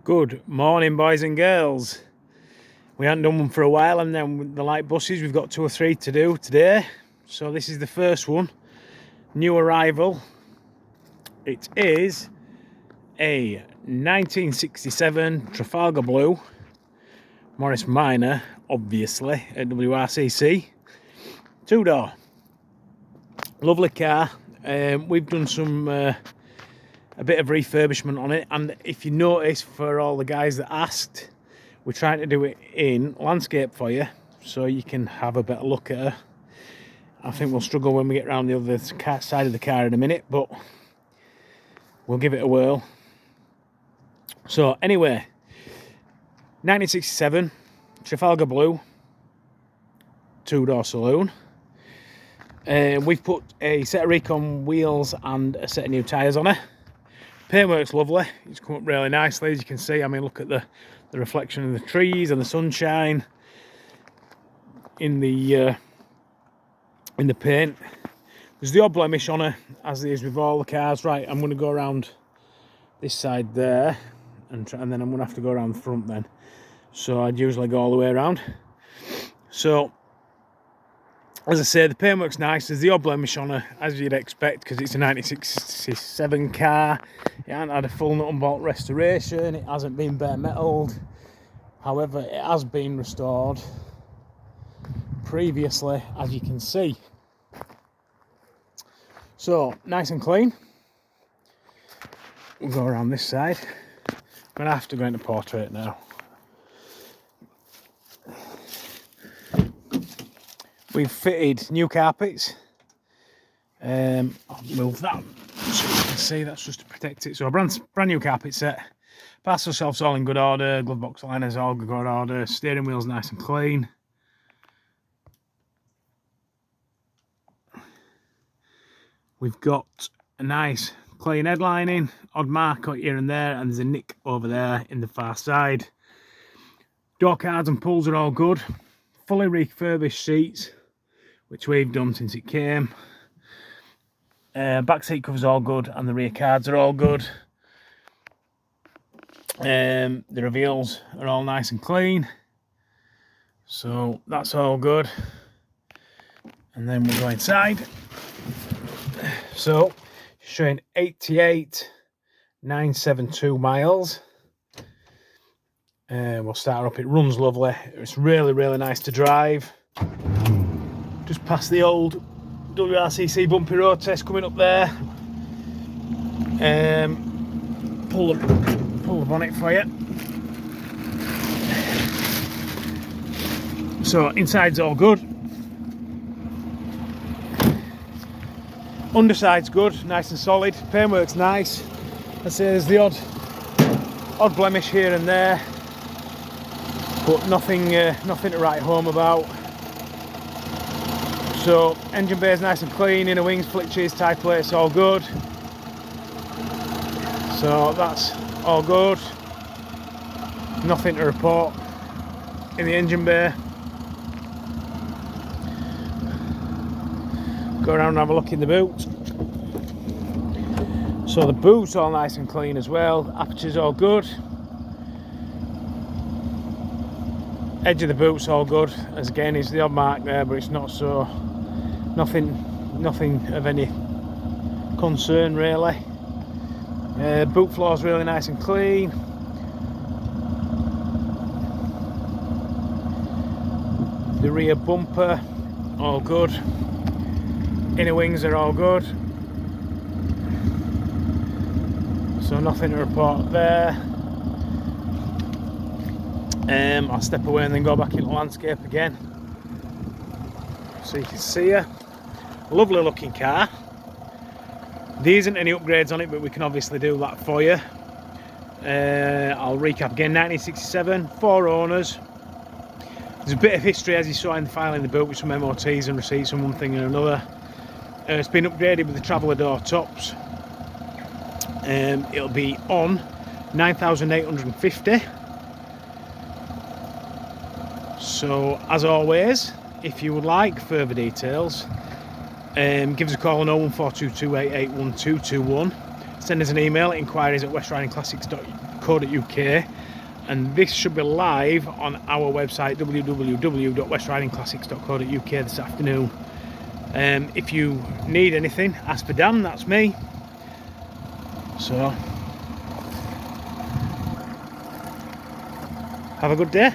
Good morning, boys and girls. We haven't done one for a while, and then with the light buses we've got 2 or 3 to do today. So this is the first one, new arrival. It is a 1967 Trafalgar Blue Morris Minor, obviously, at WRCC. 2-door. Lovely car. We've done some a bit of refurbishment on it, and if you notice, for all the guys that asked, we're trying to do it in landscape for you so you can have a better look at her. I think we'll struggle when we get around the other side of the car in a minute, but we'll give it a whirl. So anyway, 1967 Trafalgar Blue 2-door saloon. We've put a set of recon wheels and a set of new tyres on her. Paintwork's lovely. It's come up really nicely, as you can see. I mean, look at the reflection of the trees and the sunshine in the paint. There's the odd blemish on her, as there is with all the cars. Right, I'm going to go around this side there, and then I'm going to have to go around the front then. So I'd usually go all the way around. So, as I say, the paintwork's nice. There's the odd blemish on her, as you'd expect, because it's a 1967 car. It hasn't had a full nut and bolt restoration. It hasn't been bare metalled. However, it has been restored previously, as you can see. So, nice and clean. We'll go around this side. I'm going to have to go into portrait now. We've fitted new carpets. I'll move that so you can see, that's just to protect it. So a brand new carpet set. Parcel shelves all in good order. Glove box liners all in good order. Steering wheel's nice and clean. We've got a nice clean headlining, odd mark here and there, and there's a nick over there in the far side. Door cards and pulls are all good. Fully refurbished seats, which we've done since it came. Back seat covers all good, and the rear cards are all good. The reveals are all nice and clean, so that's all good. And then we'll go inside. So showing 88,972 miles. We'll start her up. It runs lovely. It's really nice to drive. Just past the old WRCC bumpy road test coming up there. Pull the bonnet for you. So inside's all good. Underside's good, nice and solid. Paintwork's nice. I say there's the odd blemish here and there, but nothing to write home about. So engine bay is nice and clean, inner wings, flitches, tie plates, all good. So that's all good. Nothing to report in the engine bay. Go around and have a look in the boot. So the boot's all nice and clean as well. Aperture's all good. Edge of the boot's all good. As again, is the odd mark there, but it's not so. Nothing of any concern really. Boot floor's really nice and clean. The rear bumper, all good. Inner wings are all good. So nothing to report there. I'll step away and then go back into landscape again, so you can see her. Lovely looking car. There isn't any upgrades on it, but we can obviously do that for you. I'll recap again. 1967, 4 owners. There's a bit of history, as you saw in the file in the boot, with some MOTs and receipts and one thing and another. It's been upgraded with the traveller door tops. It'll be on 9,850. So as always, if you would like further details, give us a call on 01422881221. Send us an email at inquiries@westridingclassics.com. wrccmorrisminorcentremorri6506.co.uk, and this should be live on our website www.westridingclassics.co.uk this afternoon. If you need anything, ask for Dan, that's me. So have a good day.